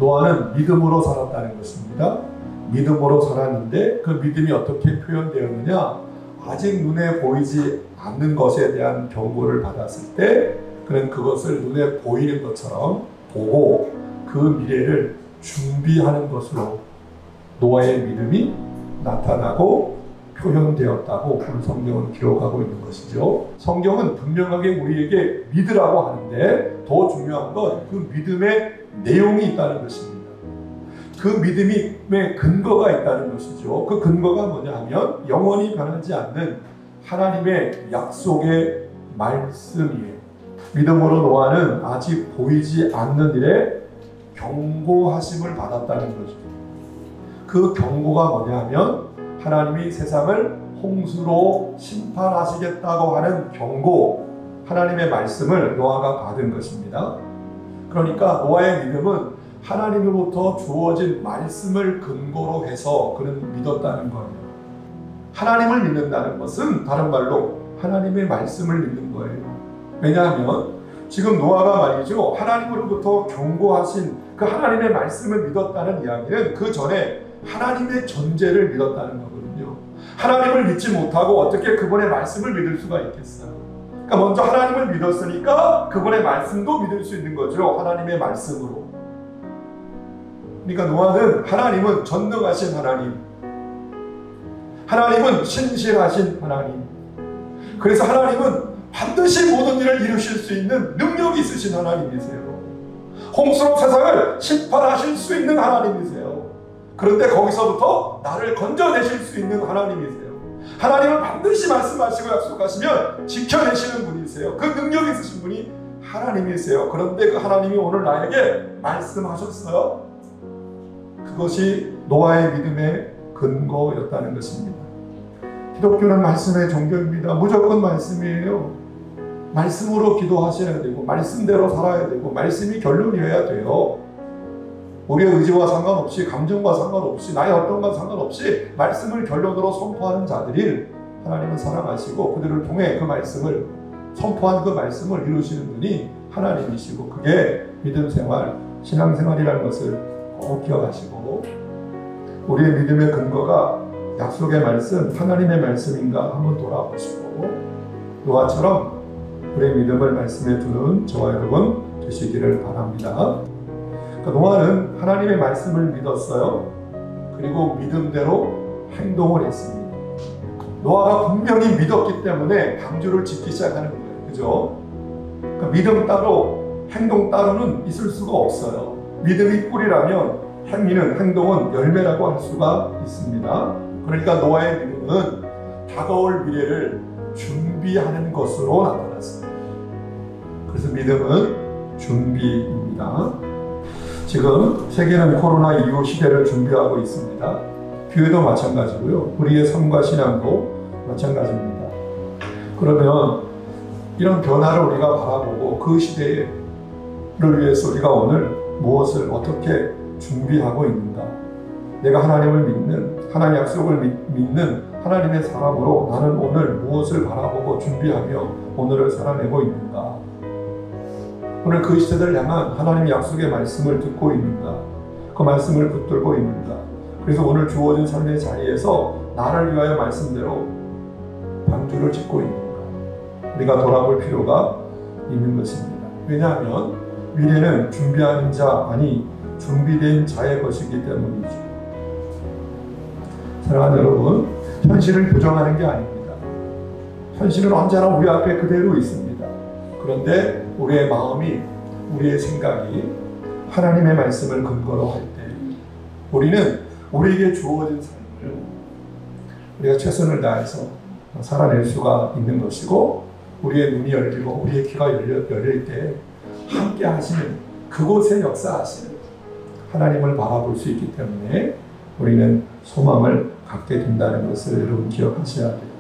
노아는 믿음으로 살았다는 것입니다. 믿음으로 살았는데 그 믿음이 어떻게 표현되었느냐? 아직 눈에 보이지 않는 것에 대한 경고를 받았을 때 그는 그것을 눈에 보이는 것처럼 보고 그 미래를 준비하는 것으로 노아의 믿음이 나타나고 표현되었다고 오늘 성경은 기록하고 있는 것이죠. 성경은 분명하게 우리에게 믿으라고 하는데 더 중요한 건 그 믿음의 내용이 있다는 것입니다. 그 믿음의 근거가 있다는 것이죠. 그 근거가 뭐냐 하면 영원히 변하지 않는 하나님의 약속의 말씀이에요. 믿음으로 노아는 아직 보이지 않는 일에 경고하심을 받았다는 거죠. 그 경고가 뭐냐 하면 하나님이 세상을 홍수로 심판하시겠다고 하는 경고, 하나님의 말씀을 노아가 받은 것입니다. 그러니까 노아의 믿음은 하나님으로부터 주어진 말씀을 근거로 해서 그는 믿었다는 거예요. 하나님을 믿는다는 것은 다른 말로 하나님의 말씀을 믿는 거예요. 왜냐하면 지금 노아가 말이죠, 하나님으로부터 경고하신 그 하나님의 말씀을 믿었다는 이야기는 그 전에 하나님의 존재를 믿었다는 거거든요. 하나님을 믿지 못하고 어떻게 그분의 말씀을 믿을 수가 있겠어요? 그러니까 먼저 하나님을 믿었으니까 그분의 말씀도 믿을 수 있는 거죠. 하나님의 말씀으로. 그러니까 노아는 하나님은 전능하신 하나님, 하나님은 신실하신 하나님, 그래서 하나님은 반드시 모든 일을 이루실 수 있는 능력이 있으신 하나님이세요. 홍수로 세상을 심판하실 수 있는 하나님이세요. 그런데 거기서부터 나를 건져내실 수 있는 하나님이세요. 하나님은 반드시 말씀하시고 약속하시면 지켜내시는 분이세요. 그 능력이 있으신 분이 하나님이세요. 그런데 그 하나님이 오늘 나에게 말씀하셨어요. 그것이 노아의 믿음의 근거였다는 것입니다. 기독교는 말씀의 종교입니다. 무조건 말씀이에요. 말씀으로 기도하셔야 되고 말씀대로 살아야 되고 말씀이 결론이어야 돼요. 우리의 의지와 상관없이, 감정과 상관없이, 나의 어떤 것 상관없이 말씀을 결론으로 선포하는 자들이 하나님은 사랑하시고 그들을 통해 그 말씀을 선포한 그 말씀을 이루시는 분이 하나님이시고, 그게 믿음 생활, 신앙 생활이라는 것을 꼭 기억하시고, 우리의 믿음의 근거가 약속의 말씀, 하나님의 말씀인가 한번 돌아보시고 노아처럼 우리의 믿음을 말씀에 두는 저와 여러분 되시기를 바랍니다. 노아는 하나님의 말씀을 믿었어요. 그리고 믿음대로 행동을 했습니다. 노아가 분명히 믿었기 때문에 방주를 짓기 시작하는 거예요. 그죠? 그러니까 믿음 따로 행동 따로는 있을 수가 없어요. 믿음이 뿌리라면 행동은 열매라고 할 수가 있습니다. 그러니까 노아의 믿음은 다가올 미래를 준비하는 것으로 나타났습니다. 그래서 믿음은 준비입니다. 지금 세계는 코로나 이후 시대를 준비하고 있습니다. 교회도 마찬가지고요. 우리의 삶과 신앙도 마찬가지입니다. 그러면 이런 변화를 우리가 바라보고 그 시대를 위해서 우리가 오늘 무엇을 어떻게 준비하고 있는가? 내가 하나님을 믿는, 하나님의 약속을 믿는 하나님의 사람으로 나는 오늘 무엇을 바라보고 준비하며 오늘을 살아내고 있는가? 오늘 그 시대를 향한 하나님의 약속의 말씀을 듣고 있는가? 그 말씀을 붙들고 있는가? 그래서 오늘 주어진 삶의 자리에서 나를 위하여 말씀대로 방주를 짓고 있는가? 우리가 돌아볼 필요가 있는 것입니다. 왜냐하면 미래는 준비하는 자, 아니 준비된 자의 것이기 때문이죠. 사랑하는 여러분, 현실을 부정하는 게 아닙니다. 현실은 언제나 우리 앞에 그대로 있습니다. 그런데 우리의 마음이, 우리의 생각이 하나님의 말씀을 근거로 할 때 우리는 우리에게 주어진 삶을 우리가 최선을 다해서 살아낼 수가 있는 것이고, 우리의 눈이 열리고 우리의 귀가 열릴 때 함께 하시는, 그곳에 역사하시는 하나님을 바라볼 수 있기 때문에 우리는 소망을 갖게 된다는 것을 여러분 기억하셔야 돼요.